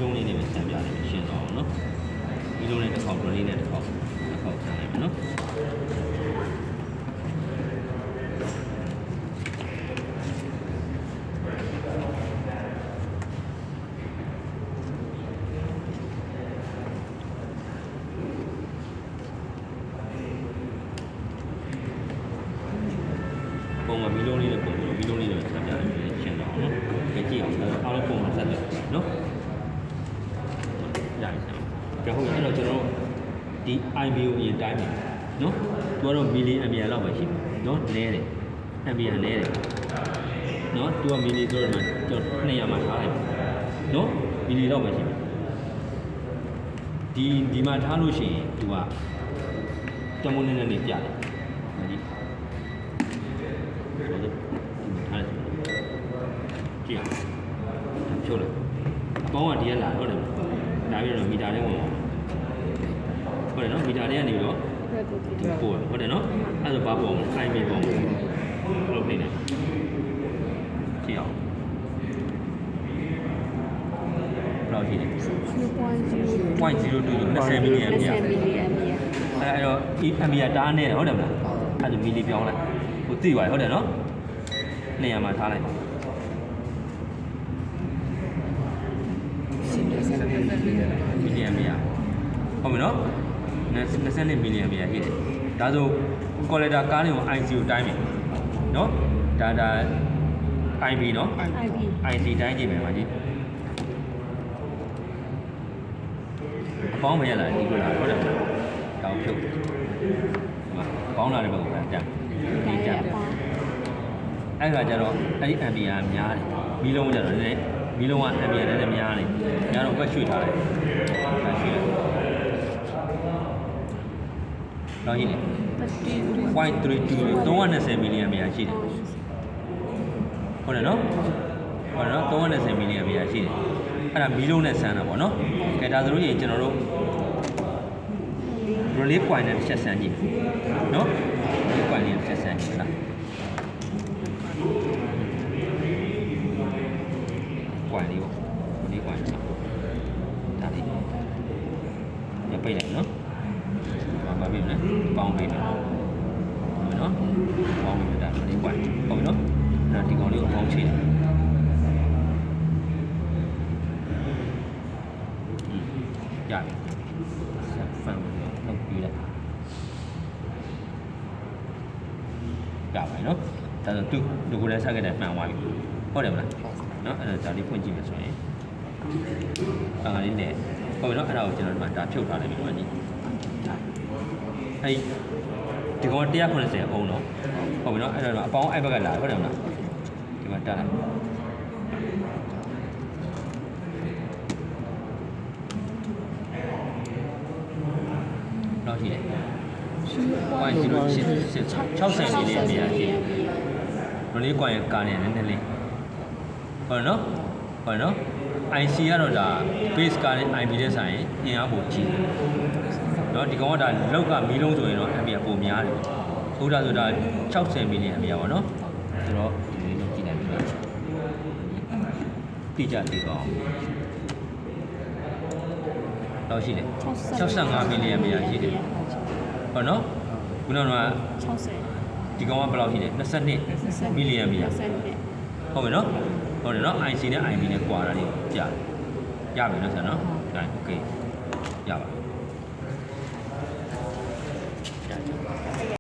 လုံးလေးနဲ့ပဲဆန်ပြတယ်ရှင်းသွားအောင်နော်မီးလုံးနဲ့တစ်ခေါက်ဒလေးနဲ့တစ်ခေါက်ဆန်လိုက်မယ်နော်ပုံမှန်မီးလုံးလေးနဲ့ပုံပြီးမီးလုံးလေးနဲ့ဆန်ပြတယ်ရှင်းသွားအောင်နော်ကြည့်အောင်အားလုံးပုံမှန်ဆက်တယ်နော်ရတယ်ဟုတ်အဲ့တော့ကျွန်တော်ဒီ IB ကိုအရင်တိုင်းမယ်နော်သူကတော့မီလီအမ်ပီယာလောက်ပဲရှိတယ်နော်နည်းတယ်အမ်ပီယာနည်းတယ်နော်သူကမီလီဆိုတော့ကျွန်တော်200မှာထားလိုက်နော်မီလီလောက်ပဲရှိတယ်ဒီမှာထားလို့ရှိရင်သူကတမုန်းနေနေပြတယ်ဒီဆိုတော့ဒီမှာထားလိုက်ကြည့်အောင်ဖြုတ်လိုက်အပေါင်းကဒီကလာဟုတ်တယ်လာပြီးတော့မီတာလေးဝင်ဟုတ်တယ်နော်မီတာလေးကနေပြီးတော့ဒီပို့ဟုတ်တယ်နော်အဲ့ဒါဘာပုံအိုင်မီပုံလုပ်နေတယ်ကြည့်အောင်ဘယ်လောက်ရှိလဲ 0.02 20 မီလီအမ်ပီယာအဲ့တော့ဒီအမ်ပီယာတားနေတယ်ဟုတ်တယ်မလားအဲ့ဒါမီလီပြောင်းလိုက်ကိုသိပါတယ်ဟုတ်တယ်နော်200မှာထားလိုက်မီလီအမ်ပီယာဟုတ်ပြီနော်20မီလီအမ်ပီယာရှိတယ်ဒါဆိုကော်လက်တာကားလေးကို IC ကိုတိုင်းမယ်နော်ဒါ IB နော် IC တိုင်းကြည့်မယ်ပါကြည့်အပေါင်းမရလာဒီလိုလားဟုတ်တယ်မလားတောင်းဖြုတ်အပေါင်းလာတဲ့ဘက်ကတက်ဒီတက်အဲ့ဒါကြတော့အဲ့ဒီ အမ်ပီယာများတယ်မီးလုံးကြတော့လည်းမီးလုံးကအမ်ပီယာလည်းများတယ်များတော့ကွက်ရွှေ့ထားတယ်ဒါရှိတယ်တော့ရှိတယ် 0.32 320 မီလီအမ်ပီယာရှိတယ်ဟုတ်တယ်နော်ဟုတ်တယ်နော်320 မီလီအမ်ပီယာရှိတယ်အဲ့ဒါမီးလုံးနဲ့ဆန်းတာပေါ့နော်ကဲဒါဆိုလို့ရင်ကျွန်တော်တို့ relay point နဲ့ချက်ဆန်းကြည့်နော် relay point နဲ့ချက်ဆန်းကြည့်လား point လေးပေါ့ relay point ဒါလေးညပိတ်လိုက်နော်ဘာဖြစ်လဲပေါင်းပေးမယ်ဟုတ်နော်ပေါင်းပေးတာ relay point ဟုတ်နော်အဲ့ဒါဒီကောင်လေးကိုပေါင်းချိတယ်ရတယ်ဖန်လုပ်ပြီးလိုက်ရပါမယ်နော်ဒါဆိုသူကိုလည်းဆက်ခဲ့တယ်မှန်သွားပြီဟုတ်တယ်မလားနော်အဲ့ဒါလေးဖွင့်ကြည့်မယ်ဆိုရင်ငါလေးနဲ့ဟုတ်ပြီနော်အဲ့ဒါကိုကျွန်တော်ဒီမှာဒါဖြုတ်ထားလိုက်ပြီနော်ဒီအဲ့ဒီကောင်190အောင်နော်ဟုတ်ပြီနော်အဲ့ဒါအပေါင်းအဲ့ဘက်ကလာဟုတ်တယ်မလားဒီမှာတက်လိုက်တော့ရှိတယ်60မီလီအမ်ပီယာရှိတယ်ဘယ်လေးကွာရကားနေနည်းနည်းလေးဟုတ်နော်ဟုတ်နော် IC ကတော့ဒါ base ကားနဲ့ IB တဲ့ဆိုင်ရင်အင်အားပိုကြီးတယ်เนาะဒီကောင်ကဒါလောက်ကမီးလုံးဆိုရင်တော့အမ်ပီယာပိုများတယ်ဟုတ်တာဆိုဒါ60မီလီအမ်ပီယာပေါ့နော်ဆိုတော့ဒီလေးလုံးကြည့်လိုက်ပြီတိကျသေးတော့တော့ရှိတယ်65မီလီအမ်ပီယာရှိတယ်ဟုတ်နော်ခုနက60ဒီကောင်ကဘယ်လောက်ရှိလဲ22မီလီအမ်ပီယာဟုတ်ပြီနော်ဟုတ်တယ်နော် IC နဲ့ IB နဲ့ကွာတာလေးကြားရပြီနော်ဆရာနော်ဒါโอเคရပါ